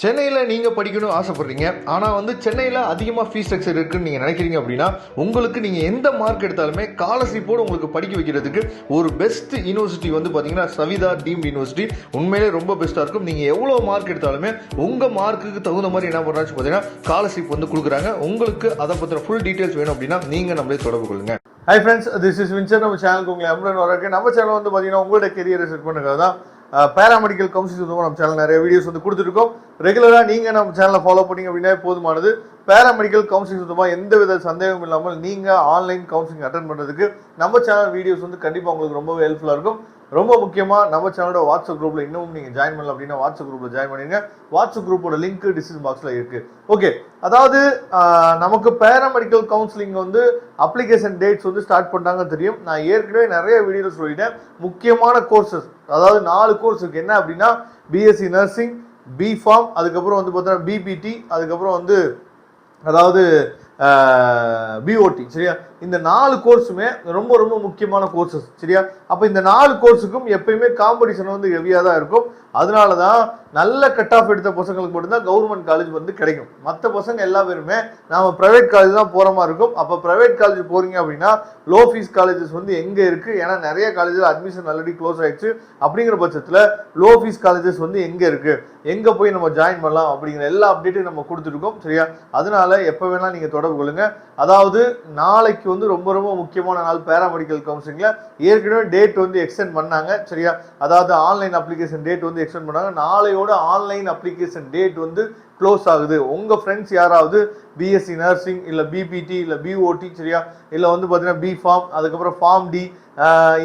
சென்னையில் நீங்கள் படிக்கணும்னு ஆசைப்படுறீங்க, ஆனால் சென்னையில் அதிகமாக ஃபீஸ் ஸ்ட்ரக்சர் இருக்குன்னு நீங்கள் நினைக்கிறீங்க அப்படின்னா, உங்களுக்கு நீங்கள் எந்த மார்க் எடுத்தாலுமே ஸ்காலர்ஷிப்போடு உங்களுக்கு படிக்க வைக்கிறதுக்கு ஒரு பெஸ்ட் யூனிவர்சிட்டி பார்த்தீங்கன்னா சவிதா டீம்டு யூனிவர்சிட்டி உண்மையிலே ரொம்ப பெஸ்ட்டாக இருக்கும். நீங்கள் எவ்வளோ மார்க் எடுத்தாலுமே உங்கள் மார்க்குக்கு தகுந்த மாதிரி என்ன பண்ணுறாச்சு பார்த்தீங்கன்னா ஸ்காலர்ஷிப் கொடுக்குறாங்க. உங்களுக்கு அதை பற்றின ஃபுல் டீட்டெயில்ஸ் வேணும் அப்படின்னா நீங்கள் நம்மளே தொடர்பு கொள்ளுங்க. Hi friends, this is Windsor. நம்ம சேனலுக்கு உங்களை அம்புடன் வரக்கு. நம்ம சேனல் பார்த்தீங்கன்னா உங்களோட கெரியரை செட் பண்ணுறது தான் பேராமெடிக்கல் கவுன்சிலிங் நம்ம சேனல் நிறைய வீடியோஸ் கொடுத்துருக்கோம். ரெகுலராக நீங்கள் நம்ம சேனலை ஃபாலோ பண்ணிங்க அப்படின்னா போதுமானது. பேராமெடிக்கல் கவுன்சிலிங் சுத்தமாக எந்த வித சந்தேகமும் இல்லாமல் நீங்கள் ஆன்லைன் கவுன்சிலிங் அட்டன் பண்ணுறதுக்கு நம்ம சேனல் வீடியோஸ் கண்டிப்பாக உங்களுக்கு ரொம்பவே ஹெல்ப்ஃபுல்லாக இருக்கும். ரொம்ப முக்கியமாக நம்ம சேனலோட வாட்ஸ்அப் குரூப்பில் இன்னும் நீங்கள் ஜாயின் பண்ணல அப்படின்னா வாட்ஸ்அப் குரூப்பில் ஜாயின் பண்ணிடுங்க. வாட்ஸ்அப் குரூப்போட லிங்க் டிஸ்கிரிப்ஷன் பாக்ஸில் இருக்குது. ஓகே, அதாவது நமக்கு paramedical counselling application dates start பண்ணிட்டாங்கன்னு தெரியும். நான் ஏற்கனவே நிறைய வீடியோஸ் சொல்லிட்டேன். முக்கியமான கோர்சஸ், அதாவது 4 கோர்ஸ் இருக்குது. என்ன அப்படின்னா பிஎஸ்சி நர்சிங், பிஃபார்ம், அதுக்கப்புறம் பார்த்தீங்கன்னா பிபிடி, அதுக்கப்புறம் அதாவது பிஓடி. சரியா, இந்த 4 கோர்ஸுமே ரொம்ப ரொம்ப முக்கியமான கோர்சஸ். சரியா, அப்போ இந்த 4 கோர்ஸுக்கும் எப்பயுமே காம்படிஷன் ஹெவியாக தான் இருக்கும். அதனால தான் நல்ல கட் ஆஃப் எடுத்த பசங்களுக்கு மட்டும்தான் கவர்மெண்ட் காலேஜ் கிடைக்கும். மற்ற பசங்க எல்லா பேருமே நாம பிரைவேட் காலேஜ் தான் போகிற மாதிரி இருக்கும். அப்போ பிரைவேட் காலேஜ் போறீங்க அப்படின்னா லோ ஃபீஸ் காலேஜஸ் எங்கே இருக்குது? ஏன்னா நிறைய காலேஜில் அட்மிஷன் ஆல்ரெடி க்ளோஸ் ஆயிடுச்சு. அப்படிங்கிற பட்சத்தில் லோ ஃபீஸ் காலேஜஸ் எங்கே இருக்குது, எங்கே போய் நம்ம ஜாயின் பண்ணலாம் அப்படிங்கிற எல்லா அப்டேட்டும் நம்ம கொடுத்துருக்கோம். சரியா, அதனால எப்போ வேணால் நீங்கள் தொடர்பு கொள்ளுங்க. அதாவது நாளைக்கு ரொம்ப ரொம்ப முக்கியமான நாள் பேராமெடிக்கல் கவுன்சிலிங்ல. ஏற்கனவே டேட் எக்ஸ்டெண்ட் பண்ணாங்க. சரியா, அதாவது ஆன்லைன் அப்ளிகேஷன் டேட் எக்ஸ்டெண்ட் பண்ணாங்க. நாளையோட ஆன்லைன் அப்ளிகேஷன் டேட் க்ளோஸ் ஆகுது. உங்க ஃப்ரெண்ட்ஸ் யாராவது பிஎஸ்சி நர்சிங் இல்ல பிபிடி இல்ல பிஓடி, சரியா, இல்ல பார்த்தீங்கன்னா பிஃபார்ம், அதுக்கப்புறம் ஃபார்ம் டி,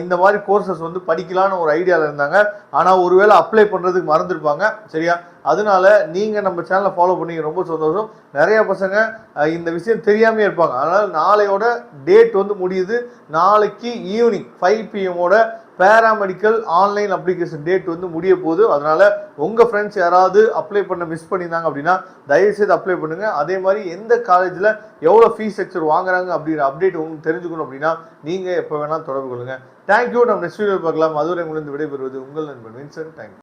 இந்த மாதிரி கோர்சஸ் படிக்கலான்னு ஒரு ஐடியாவில் இருந்தாங்க. ஆனால் ஒருவேளை அப்ளை பண்ணுறதுக்கு மறந்துருப்பாங்க. சரியா, அதனால நீங்கள் நம்ம சேனலை ஃபாலோ பண்ணி ரொம்ப சந்தோஷம். நிறைய பசங்க இந்த விஷயம் தெரியாமே இருப்பாங்க. அதனால் நாளையோட டேட் முடியுது. நாளைக்கு evening 5 PM paramedical online application date முடிய போகுது. அதனால உங்கள் ஃப்ரெண்ட்ஸ் யாராவது அப்ளை பண்ண மிஸ் பண்ணியிருந்தாங்க அப்படின்னா தயவுசெய்து அப்ளை பண்ணுங்க. அதே மாதிரி எந்த காலேஜில் எவ்வளோ ஃபீஸ் ஸ்ட்ரக்சர் வாங்குறாங்க அப்படிங்கிற அப்டேட் உங்களுக்கு தெரிஞ்சுக்கணும் அப்படின்னா நீங்கள் எப்போ வேணால் தொடர்பு கொள்ளுங்க. தேங்க்யூ. நம்ம நெக்ஸ்ட் வீடியோ பார்க்கலாம். அதுவரை உங்களுக்கு விடைபெறுவது உங்கள் நண்பன் வின்சென்ட். தேங்க்யூ.